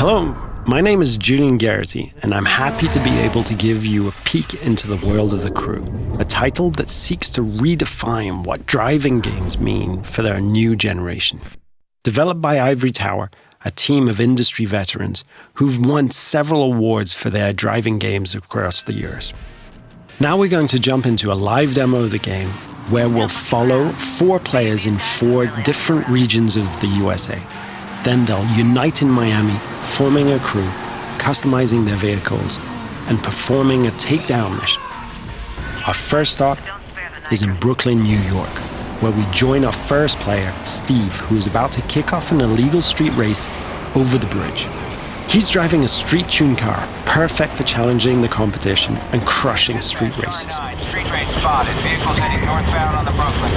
Hello, my name is Julian Garrity, and I'm happy to be able to give you a peek into the world of The Crew, a title that seeks to redefine what driving games mean for their new generation. Developed by Ivory Tower, a team of industry veterans who've won several awards for their driving games across the years. Now we're going to jump into a live demo of the game where we'll follow 4 players in 4 different regions of the USA. Then they'll unite in Miami, forming a crew, customizing their vehicles, and performing a takedown mission. Our first stop is in Brooklyn, New York, where we join our first player, Steve, who is about to kick off an illegal street race over the bridge. He's driving a street-tuned car, perfect for challenging the competition and crushing street races. Street race spotted. Vehicles heading northbound on the Brooklyn.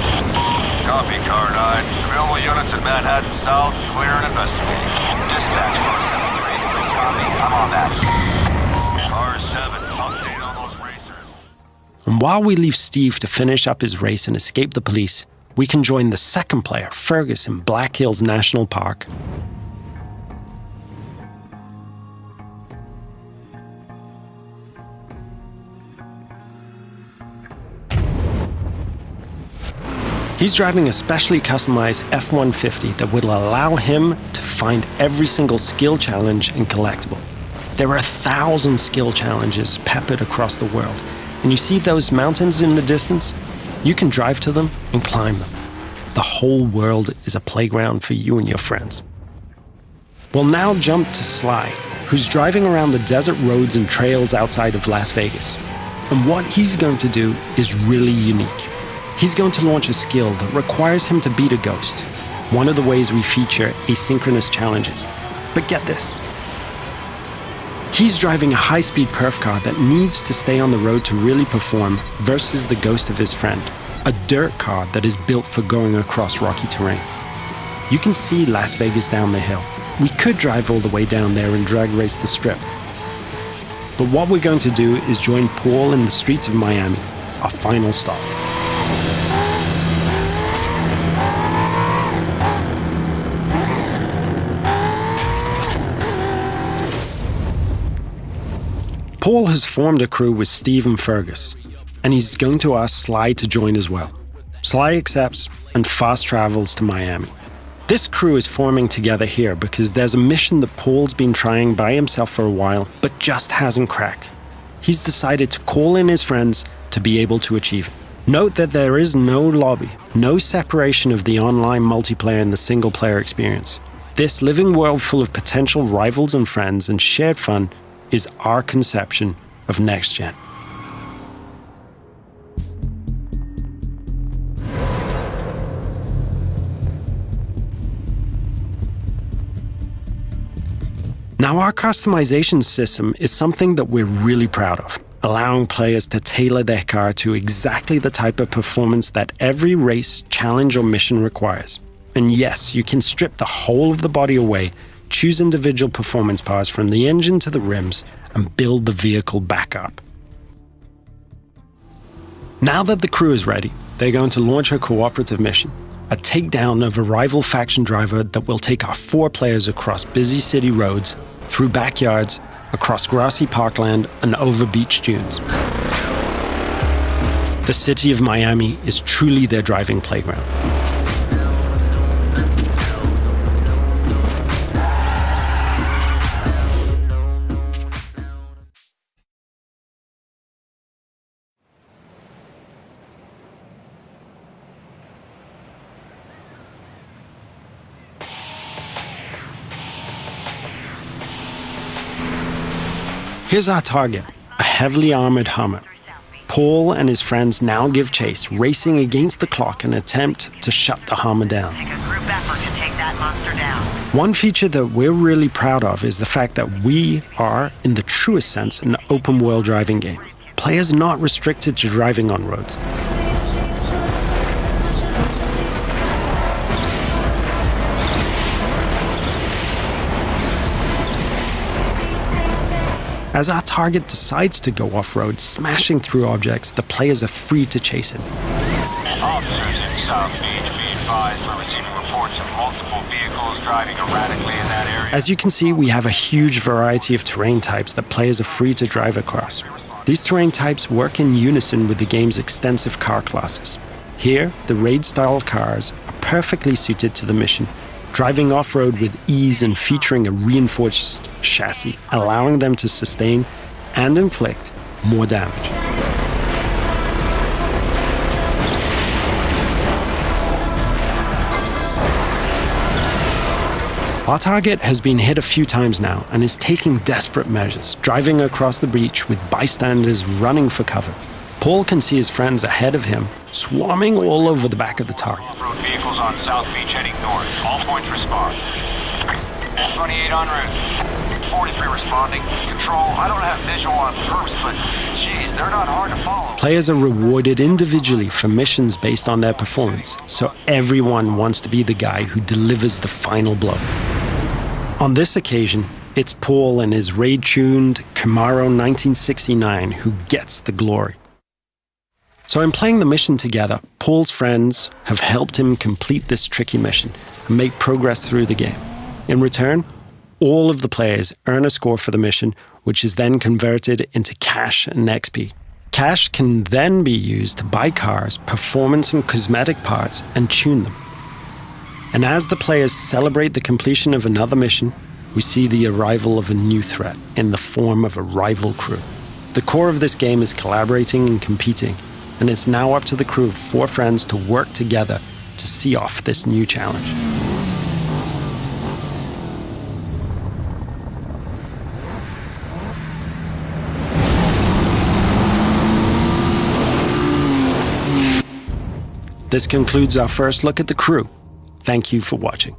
Copy, Car 9. Available units in Manhattan South, clear and investigating. Dispatch 473. Copy, I'm on that. Car 7, update on those racers. And while we leave Steve to finish up his race and escape the police, we can join the second player, Fergus, in Black Hills National Park. He's driving a specially customized F-150 that will allow him to find every single skill challenge and collectible. There are 1,000 skill challenges peppered across the world, and you see those mountains in the distance? You can drive to them and climb them. The whole world is a playground for you and your friends. We'll now jump to Sly, who's driving around the desert roads and trails outside of Las Vegas. And what he's going to do is really unique. He's going to launch a skill that requires him to beat a ghost, one of the ways we feature asynchronous challenges. But get this. He's driving a high-speed perf car that needs to stay on the road to really perform versus the ghost of his friend, a dirt car that is built for going across rocky terrain. You can see Las Vegas down the hill. We could drive all the way down there and drag race the strip. But what we're going to do is join Paul in the streets of Miami, our final stop. Paul has formed a crew with Steve and Fergus, and he's going to ask Sly to join as well. Sly accepts and fast travels to Miami. This crew is forming together here because there's a mission that Paul's been trying by himself for a while, but just hasn't cracked. He's decided to call in his friends to be able to achieve it. Note that there is no lobby, no separation of the online multiplayer and the single-player experience. This living world full of potential rivals and friends and shared fun is our conception of next gen. Now, our customization system is something that we're really proud of, allowing players to tailor their car to exactly the type of performance that every race, challenge, or mission requires. And yes, you can strip the whole of the body away, choose individual performance parts from the engine to the rims, and build the vehicle back up. Now that the crew is ready, they're going to launch a cooperative mission, a takedown of a rival faction driver that will take our 4 players across busy city roads, through backyards, across grassy parkland, and over beach dunes. The city of Miami is truly their driving playground. Here's our target, a heavily armored Hummer. Paul and his friends now give chase, racing against the clock in an attempt to shut the Hummer down. Take a group effort to take that monster down. One feature that we're really proud of is the fact that we are, in the truest sense, an open-world driving game. Players are not restricted to driving on roads. As our target decides to go off-road, smashing through objects, the players are free to chase him. Officers in South Beach, be advised we're receiving reports of multiple vehicles driving erratically in that area. As you can see, we have a huge variety of terrain types that players are free to drive across. These terrain types work in unison with the game's extensive car classes. Here, the raid-style cars are perfectly suited to the mission, driving off-road with ease and featuring a reinforced chassis, allowing them to sustain and inflict more damage. Our target has been hit a few times now and is taking desperate measures, driving across the breach with bystanders running for cover. Paul can see his friends ahead of him, swarming all over the back of the target. Off-road vehicles on South Beach heading north. All points respond. 28 en route. 43 responding. Control, I don't have visual on perps, but geez, they're not hard to follow. Players are rewarded individually for missions based on their performance, so everyone wants to be the guy who delivers the final blow. On this occasion, it's Paul and his raid-tuned Camaro 1969 who gets the glory. So in playing the mission together, Paul's friends have helped him complete this tricky mission and make progress through the game. In return, all of the players earn a score for the mission, which is then converted into cash and XP. Cash can then be used to buy cars, performance and cosmetic parts, and tune them. And as the players celebrate the completion of another mission, we see the arrival of a new threat in the form of a rival crew. The core of this game is collaborating and competing, and it's now up to the crew of 4 friends to work together to see off this new challenge. This concludes our first look at the crew. Thank you for watching.